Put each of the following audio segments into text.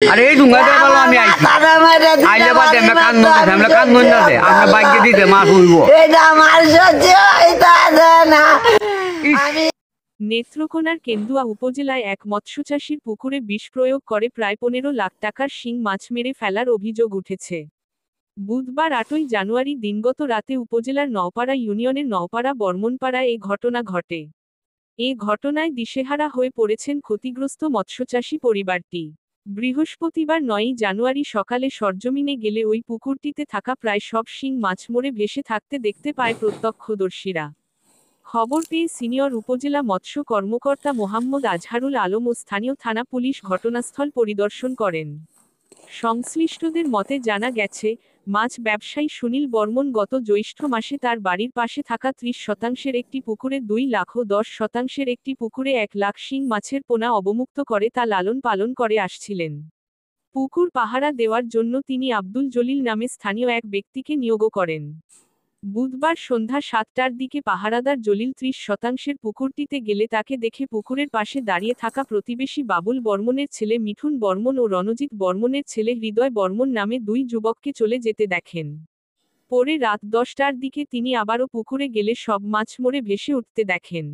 আরে এই ডুঙ্গাতে বলো আমি আইছি আইলে বাদে আমরা কান নই না দে আমরা বাইক দিতে মাছ হইব এটা আমার সহ্য হইতাছে না। নেত্রকোনার কেন্দুয়া উপজেলায় এক মৎস্যচাষীর পুকুরে বিষ প্রয়োগ করে প্রায় 15 লাখ টাকার শিং মাছ মেরে ফেলার অভিযোগ উঠেছে। বুধবার 8ই জানুয়ারি দিনগত রাতে উপজেলার নওপাড়া ইউনিয়নের নওপাড়া বর্মনপাড়ায় এ ঘটনা ঘটে। এ ঘটনায় দিশেহারা হয়ে পড়েছেন ক্ষতিগ্রস্ত মৎস্যচাষী পরিবারটি। বৃহস্পতিবার 9ই জানুয়ারি সকালে সরজমিনে গেলে ওই পুকুরটিতে থাকা প্রায় সব শিং মাছ মরে ভেসে থাকতে দেখতে পায় প্রত্যক্ষদর্শীরা। খবর পেয়ে সিনিয়র উপজেলা মৎস্য কর্মকর্তা মোহাম্মদ আজহারুল আলম ও স্থানীয় থানা পুলিশ ঘটনাস্থল পরিদর্শন করেন। সংশ্লিষ্টদের মতে জানা গেছে, মাছ ব্যবসায়ী সুনীল বর্মন গত জ্যৈষ্ঠ মাসে তার বাড়ির পাশে থাকা 30% একটি পুকুরে 2 লাখ ও 10% একটি পুকুরে 1 লাখ শিং মাছের পোনা অবমুক্ত করে তা লালন পালন করে আসছিলেন। পুকুর পাহারা দেওয়ার জন্য তিনি আব্দুল জলিল নামে স্থানীয় এক ব্যক্তিকে নিয়োগ করেন। বুধবার সন্ধ্যা 7টার দিকে পাহারাদার জলিল 30% পুকুরটিতে গেলে তাকে দেখে পুকুরের পাশে দাঁড়িয়ে থাকা প্রতিবেশী বাবুল বর্মনের ছেলে মিঠুন বর্মন ও রণজিৎ বর্মনের ছেলে হৃদয় বর্মন নামে 2 যুবককে চলে যেতে দেখেন। পরে রাত 10টার দিকে তিনি আবারও পুকুরে গেলে সব মাছ মরে ভেসে উঠতে দেখেন।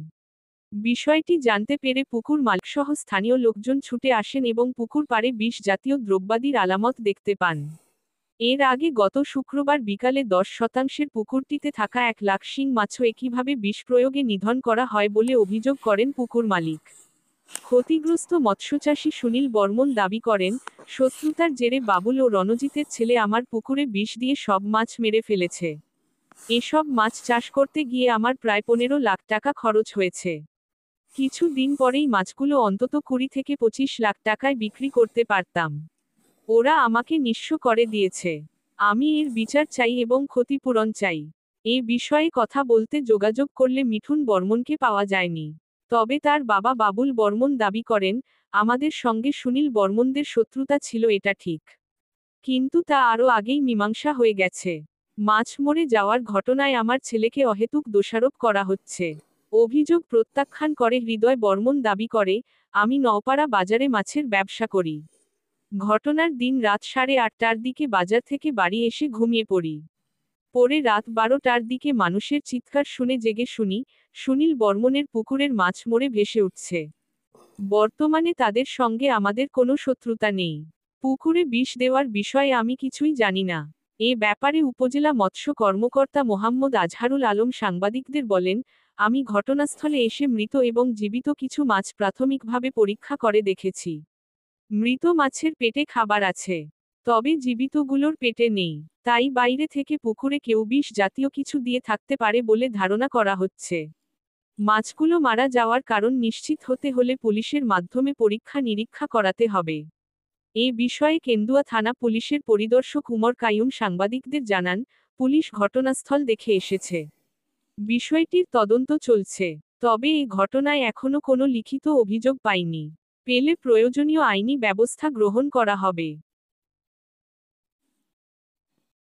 বিষয়টি জানতে পেরে পুকুর মালিকসহ স্থানীয় লোকজন ছুটে আসেন এবং পুকুর পাড়ে বিষ জাতীয় দ্রব্যাদির আলামত দেখতে পান। এর আগে গত শুক্রবার বিকালে 10% পুকুরটিতে থাকা 1 লাখ শিং মাছও একইভাবে বিষ প্রয়োগে নিধন করা হয় বলে অভিযোগ করেন পুকুর মালিক। ক্ষতিগ্রস্ত মৎস্যচাষী সুনীল বর্মন দাবি করেন, শত্রুতার জেরে বাবুল ও রণজিতের ছেলে আমার পুকুরে বিষ দিয়ে সব মাছ মেরে ফেলেছে। এসব মাছ চাষ করতে গিয়ে আমার প্রায় 15 লাখ টাকা খরচ হয়েছে। কিছু দিন পরেই মাছগুলো অন্তত 20 থেকে 25 লাখ টাকায় বিক্রি করতে পারতাম। ওরা আমাকে নিঃস্ব করে দিয়েছে। আমি এর বিচার চাই এবং ক্ষতিপূরণ চাই। এ বিষয়ে কথা বলতে যোগাযোগ করলে মিঠুন বর্মনকে পাওয়া যায়নি। তবে তার বাবা বাবুল বর্মন দাবি করেন, আমাদের সঙ্গে সুনীল বর্মনদের শত্রুতা ছিল এটা ঠিক। কিন্তু তা আরও আগেই মীমাংসা হয়ে গেছে। মাছ মরে যাওয়ার ঘটনায় আমার ছেলেকে অহেতুক দোষারোপ করা হচ্ছে। অভিযোগ প্রত্যাখ্যান করে হৃদয় বর্মন দাবি করে, আমি নওপাড়া বাজারে মাছের ব্যবসা করি। ঘটনার দিন রাত 8:30টার দিকে বাজার থেকে বাড়ি এসে ঘুমিয়ে পড়ি। পরে রাত 12টার দিকে মানুষের চিৎকার শুনে জেগে শুনি, সুনীল বর্মনের পুকুরের মাছ মরে ভেসে উঠছে। বর্তমানে তাদের সঙ্গে আমাদের কোনো শত্রুতা নেই। পুকুরে বিষ দেওয়ার বিষয়ে আমি কিছুই জানি না। এ ব্যাপারে উপজেলা মৎস্য কর্মকর্তা মোহাম্মদ আজহারুল আলম সাংবাদিকদের বলেন, আমি ঘটনাস্থলে এসে মৃত এবং জীবিত কিছু মাছ প্রাথমিকভাবে পরীক্ষা করে দেখেছি। মৃত মাছের পেটে খাবার আছে। তবে জীবিতগুলোর পেটে নেই। তাই বাইরে থেকে পুকুরে কেউ বিষ জাতীয় কিছু দিয়ে থাকতে পারে বলে ধারণা করা হচ্ছে। মাছগুলো মারা যাওয়ার কারণ নিশ্চিত হতে হলে পুলিশের মাধ্যমে পরীক্ষা নিরীক্ষা করাতে হবে। এ বিষয়ে কেন্দুয়া থানা পুলিশের পরিদর্শক উমর কাইয়ুম সাংবাদিকদের জানান, পুলিশ ঘটনাস্থল দেখে এসেছে। বিষয়টির তদন্ত চলছে। তবে এই ঘটনায় এখনো কোনো লিখিত অভিযোগ পাইনি। পেলে প্রয়োজনীয় আইনি ব্যবস্থা গ্রহণ করা হবে।